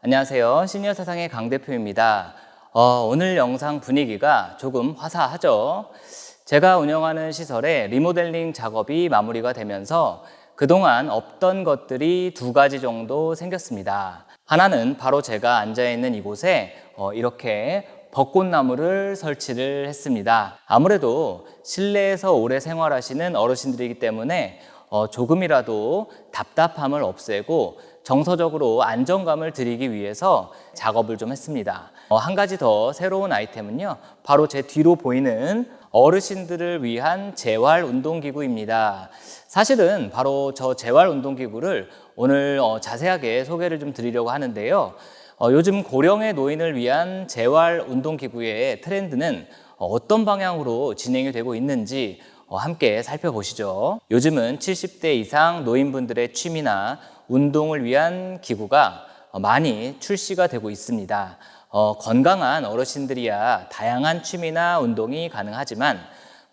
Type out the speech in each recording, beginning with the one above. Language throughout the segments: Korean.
안녕하세요. 시니어 사상의 강 대표입니다. 오늘 영상 분위기가 조금 화사하죠? 제가 운영하는 시설에 리모델링 작업이 마무리가 되면서 그동안 없던 것들이 두 가지 정도 생겼습니다. 하나는 바로 제가 앉아있는 이곳에 이렇게 벚꽃나무를 설치를 했습니다. 아무래도 실내에서 오래 생활하시는 어르신들이기 때문에 조금이라도 답답함을 없애고 정서적으로 안정감을 드리기 위해서 작업을 좀 했습니다. 한 가지 더 새로운 아이템은요, 바로 제 뒤로 보이는 어르신들을 위한 재활 운동기구입니다. 사실은 바로 저 재활 운동기구를 오늘 자세하게 소개를 좀 드리려고 하는데요. 요즘 고령의 노인을 위한 재활 운동기구의 트렌드는 어떤 방향으로 진행이 되고 있는지 함께 살펴보시죠. 요즘은 70대 이상 노인분들의 취미나 운동을 위한 기구가 많이 출시가 되고 있습니다. 건강한 어르신들이야 다양한 취미나 운동이 가능하지만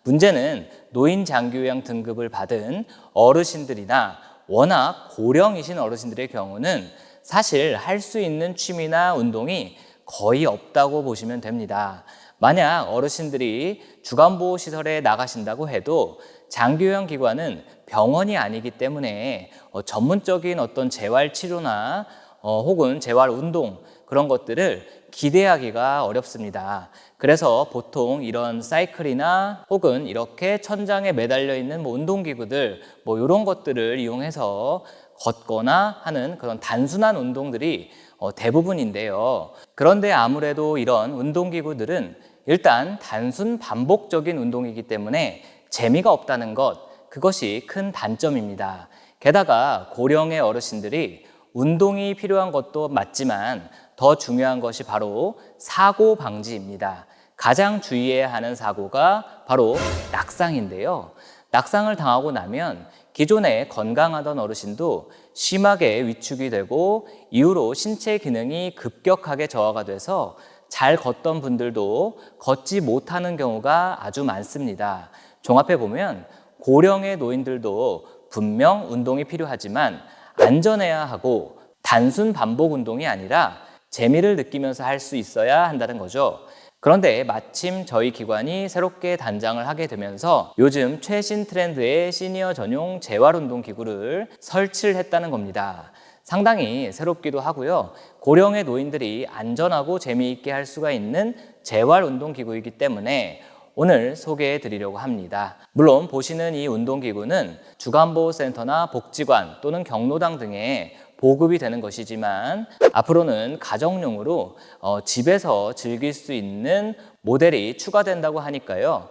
문제는 노인 장기요양 등급을 받은 어르신들이나 워낙 고령이신 어르신들의 경우는 사실 할 수 있는 취미나 운동이 거의 없다고 보시면 됩니다. 만약 어르신들이 주간보호시설에 나가신다고 해도 장기요양기관은 병원이 아니기 때문에 전문적인 어떤 재활치료나 혹은 재활운동 그런 것들을 기대하기가 어렵습니다. 그래서 보통 이런 사이클이나 혹은 이렇게 천장에 매달려 있는 운동기구들 이런 것들을 이용해서 걷거나 하는 그런 단순한 운동들이 대부분인데요. 그런데 아무래도 이런 운동기구들은 일단 단순 반복적인 운동이기 때문에 재미가 없다는 것, 그것이 큰 단점입니다. 게다가 고령의 어르신들이 운동이 필요한 것도 맞지만 더 중요한 것이 바로 사고 방지입니다. 가장 주의해야 하는 사고가 바로 낙상인데요. 낙상을 당하고 나면 기존에 건강하던 어르신도 심하게 위축이 되고 이후로 신체 기능이 급격하게 저하가 돼서 잘 걷던 분들도 걷지 못하는 경우가 아주 많습니다. 종합해 보면 고령의 노인들도 분명 운동이 필요하지만 안전해야 하고 단순 반복 운동이 아니라 재미를 느끼면서 할 수 있어야 한다는 거죠. 그런데 마침 저희 기관이 새롭게 단장을 하게 되면서 요즘 최신 트렌드의 시니어 전용 재활운동 기구를 설치를 했다는 겁니다. 상당히 새롭기도 하고요. 고령의 노인들이 안전하고 재미있게 할 수가 있는 재활운동 기구이기 때문에 오늘 소개해 드리려고 합니다. 물론 보시는 이 운동기구는 주간보호센터나 복지관 또는 경로당 등에 보급이 되는 것이지만 앞으로는 가정용으로 집에서 즐길 수 있는 모델이 추가된다고 하니까요.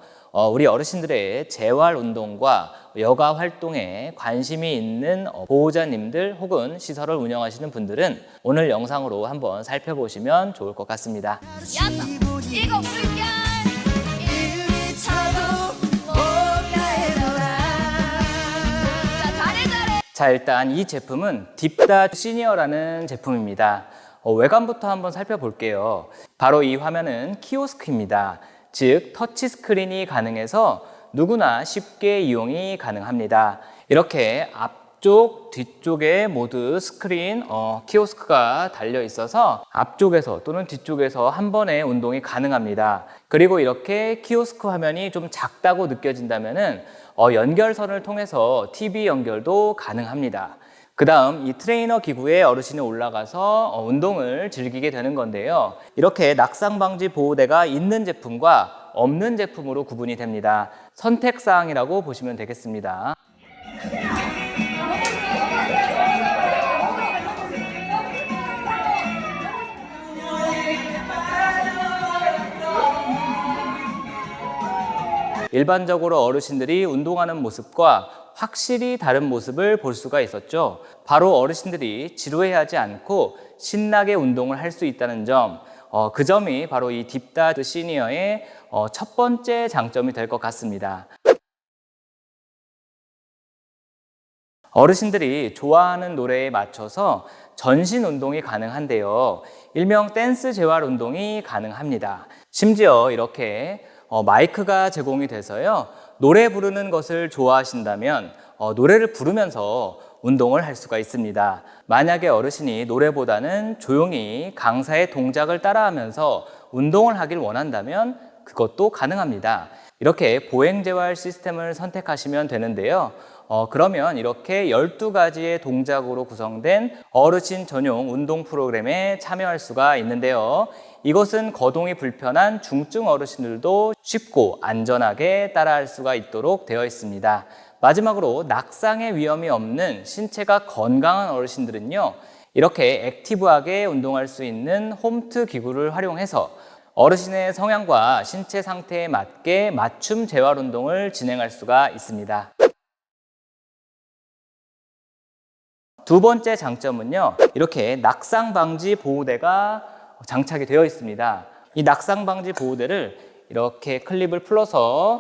우리 어르신들의 재활운동과 여가 활동에 관심이 있는 보호자님들 혹은 시설을 운영하시는 분들은 오늘 영상으로 한번 살펴보시면 좋을 것 같습니다. 자, 일단 이 제품은 딥다 시니어라는 제품입니다. 외관부터 한번 살펴볼게요. 바로 이 화면은 키오스크입니다. 즉 터치 스크린이 가능해서 누구나 쉽게 이용이 가능합니다. 이렇게 앞쪽, 뒤쪽에 모두 스크린 키오스크가 달려 있어서 앞쪽에서 또는 뒤쪽에서 한 번에 운동이 가능합니다. 그리고 이렇게 키오스크 화면이 좀 작다고 느껴진다면은 연결선을 통해서 TV 연결도 가능합니다. 그 다음 이 트레이너 기구에 어르신이 올라가서 운동을 즐기게 되는 건데요. 이렇게 낙상 방지 보호대가 있는 제품과 없는 제품으로 구분이 됩니다. 선택사항이라고 보시면 되겠습니다. 일반적으로 어르신들이 운동하는 모습과 확실히 다른 모습을 볼 수가 있었죠. 바로 어르신들이 지루해하지 않고 신나게 운동을 할 수 있다는 점, 그 점이 바로 이 딥다 시니어의 첫 번째 장점이 될 것 같습니다. 어르신들이 좋아하는 노래에 맞춰서 전신 운동이 가능한데요. 일명 댄스 재활 운동이 가능합니다. 심지어 이렇게 마이크가 제공이 돼서요. 노래 부르는 것을 좋아하신다면 노래를 부르면서 운동을 할 수가 있습니다. 만약에 어르신이 노래보다는 조용히 강사의 동작을 따라하면서 운동을 하길 원한다면 그것도 가능합니다. 이렇게 보행재활 시스템을 선택하시면 되는데요. 그러면 이렇게 12가지의 동작으로 구성된 어르신 전용 운동 프로그램에 참여할 수가 있는데요. 이것은 거동이 불편한 중증 어르신들도 쉽고 안전하게 따라할 수가 있도록 되어 있습니다. 마지막으로 낙상의 위험이 없는 신체가 건강한 어르신들은요, 이렇게 액티브하게 운동할 수 있는 홈트 기구를 활용해서 어르신의 성향과 신체 상태에 맞게 맞춤 재활 운동을 진행할 수가 있습니다. 두 번째 장점은요, 이렇게 낙상 방지 보호대가 장착이 되어 있습니다. 이 낙상 방지 보호대를 이렇게 클립을 풀어서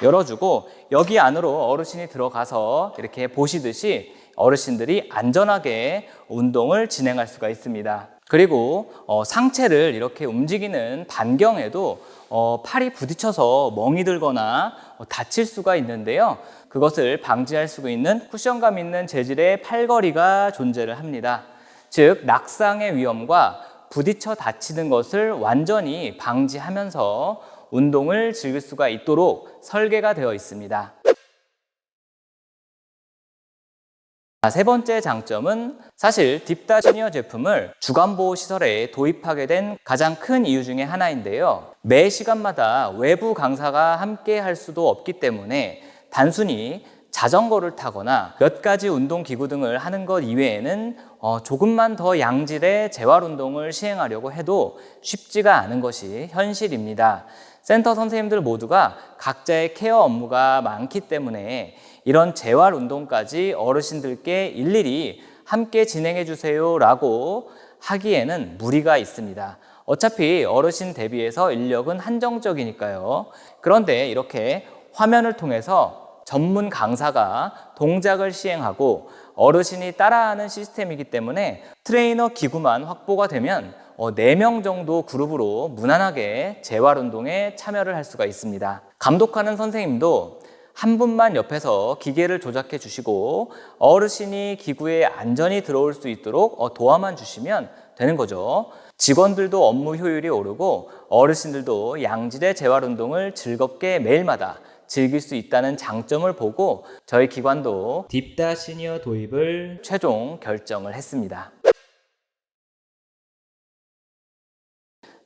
열어주고 여기 안으로 어르신이 들어가서 이렇게 보시듯이 어르신들이 안전하게 운동을 진행할 수가 있습니다. 그리고 상체를 이렇게 움직이는 반경에도 팔이 부딪혀서 멍이 들거나 다칠 수가 있는데요. 그것을 방지할 수 있는 쿠션감 있는 재질의 팔걸이가 존재를 합니다. 즉, 낙상의 위험과 부딪혀 다치는 것을 완전히 방지하면서 운동을 즐길 수가 있도록 설계가 되어 있습니다. 세 번째 장점은 사실 딥다 시니어 제품을 주간보호 시설에 도입하게 된 가장 큰 이유 중에 하나인데요. 매 시간마다 외부 강사가 함께 할 수도 없기 때문에 단순히 자전거를 타거나 몇 가지 운동기구 등을 하는 것 이외에는 조금만 더 양질의 재활 운동을 시행하려고 해도 쉽지가 않은 것이 현실입니다. 센터 선생님들 모두가 각자의 케어 업무가 많기 때문에 이런 재활 운동까지 어르신들께 일일이 함께 진행해 주세요 라고 하기에는 무리가 있습니다. 어차피 어르신 대비해서 인력은 한정적이니까요. 그런데 이렇게 화면을 통해서 전문 강사가 동작을 시행하고 어르신이 따라하는 시스템이기 때문에 트레이너 기구만 확보가 되면 4명 정도 그룹으로 무난하게 재활 운동에 참여를 할 수가 있습니다. 감독하는 선생님도 한 분만 옆에서 기계를 조작해 주시고 어르신이 기구에 안전히 들어올 수 있도록 도와만 주시면 되는 거죠. 직원들도 업무 효율이 오르고 어르신들도 양질의 재활 운동을 즐겁게 매일마다 즐길 수 있다는 장점을 보고 저희 기관도 딥다 시니어 도입을 최종 결정을 했습니다.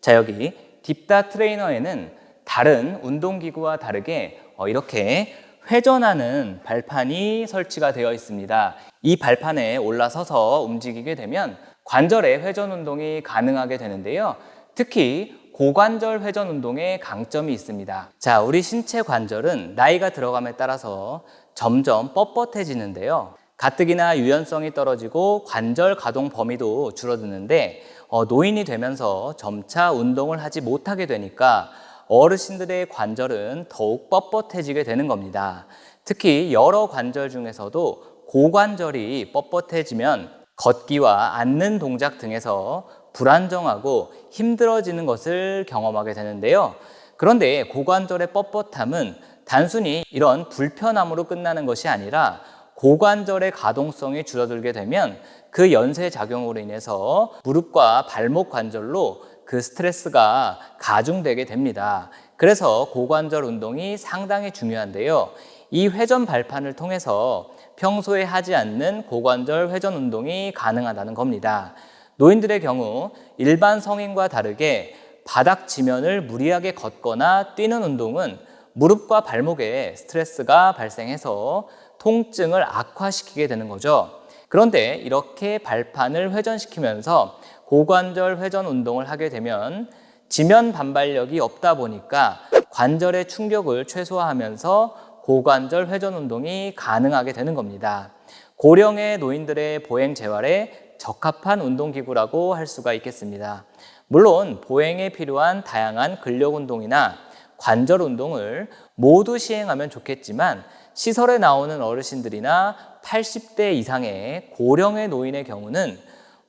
자, 여기 딥다 트레이너에는 다른 운동기구와 다르게 이렇게 회전하는 발판이 설치가 되어 있습니다. 이 발판에 올라서서 움직이게 되면 관절의 회전 운동이 가능하게 되는데요. 특히 고관절 회전 운동에 강점이 있습니다. 자, 우리 신체 관절은 나이가 들어감에 따라서 점점 뻣뻣해지는데요. 가뜩이나 유연성이 떨어지고 관절 가동 범위도 줄어드는데 노인이 되면서 점차 운동을 하지 못하게 되니까 어르신들의 관절은 더욱 뻣뻣해지게 되는 겁니다. 특히 여러 관절 중에서도 고관절이 뻣뻣해지면 걷기와 앉는 동작 등에서 불안정하고 힘들어지는 것을 경험하게 되는데요. 그런데 고관절의 뻣뻣함은 단순히 이런 불편함으로 끝나는 것이 아니라 고관절의 가동성이 줄어들게 되면 그 연쇄작용으로 인해서 무릎과 발목 관절로 그 스트레스가 가중되게 됩니다. 그래서 고관절 운동이 상당히 중요한데요. 이 회전 발판을 통해서 평소에 하지 않는 고관절 회전 운동이 가능하다는 겁니다. 노인들의 경우 일반 성인과 다르게 바닥 지면을 무리하게 걷거나 뛰는 운동은 무릎과 발목에 스트레스가 발생해서 통증을 악화시키게 되는 거죠. 그런데 이렇게 발판을 회전시키면서 고관절 회전 운동을 하게 되면 지면 반발력이 없다 보니까 관절의 충격을 최소화하면서 고관절 회전 운동이 가능하게 되는 겁니다. 고령의 노인들의 보행 재활에 적합한 운동기구라고 할 수가 있겠습니다. 물론 보행에 필요한 다양한 근력 운동이나 관절 운동을 모두 시행하면 좋겠지만 시설에 나오는 어르신들이나 80대 이상의 고령의 노인의 경우는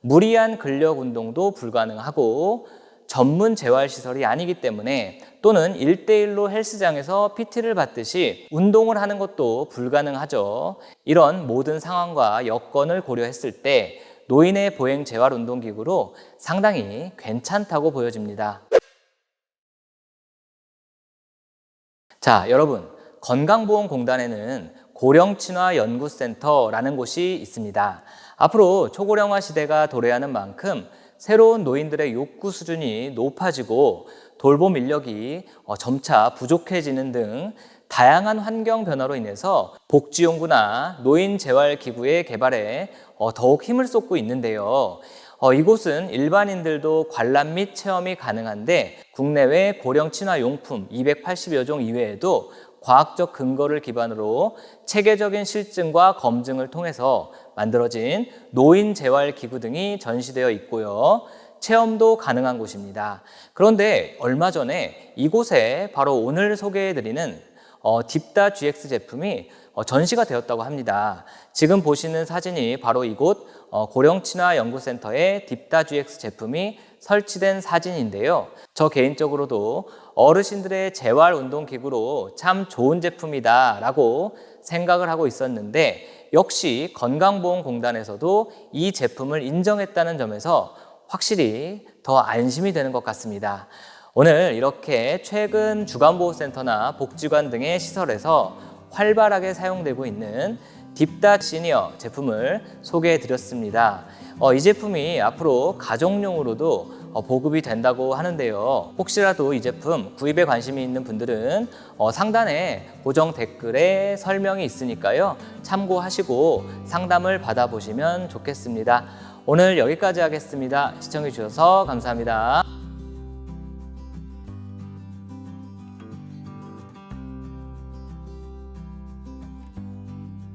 무리한 근력 운동도 불가능하고 전문 재활시설이 아니기 때문에 또는 1대1로 헬스장에서 PT를 받듯이 운동을 하는 것도 불가능하죠. 이런 모든 상황과 여건을 고려했을 때 노인의 보행 재활 운동기구로 상당히 괜찮다고 보여집니다. 자, 여러분, 건강보험공단에는 고령친화연구센터라는 곳이 있습니다. 앞으로 초고령화 시대가 도래하는 만큼 새로운 노인들의 욕구 수준이 높아지고 돌봄 인력이 점차 부족해지는 등 다양한 환경 변화로 인해서 복지용구나 노인재활기구의 개발에 더욱 힘을 쏟고 있는데요. 이곳은 일반인들도 관람 및 체험이 가능한데 국내외 고령친화용품 280여 종 이외에도 과학적 근거를 기반으로 체계적인 실증과 검증을 통해서 만들어진 노인재활기구 등이 전시되어 있고요. 체험도 가능한 곳입니다. 그런데 얼마 전에 이곳에 바로 오늘 소개해드리는 딥다 GX 제품이 전시가 되었다고 합니다. 지금 보시는 사진이 바로 이곳 고령친화연구센터의 딥다 GX 제품이 설치된 사진인데요. 저 개인적으로도 어르신들의 재활운동기구로 참 좋은 제품이다 라고 생각을 하고 있었는데 역시 건강보험공단에서도 이 제품을 인정했다는 점에서 확실히 더 안심이 되는 것 같습니다. 오늘 이렇게 최근 주간보호센터나 복지관 등의 시설에서 활발하게 사용되고 있는 딥다 시니어 제품을 소개해 드렸습니다. 이 제품이 앞으로 가족용으로도 보급이 된다고 하는데요. 혹시라도 이 제품 구입에 관심이 있는 분들은 상단에 고정 댓글에 설명이 있으니까요. 참고하시고 상담을 받아보시면 좋겠습니다. 오늘 여기까지 하겠습니다. 시청해 주셔서 감사합니다.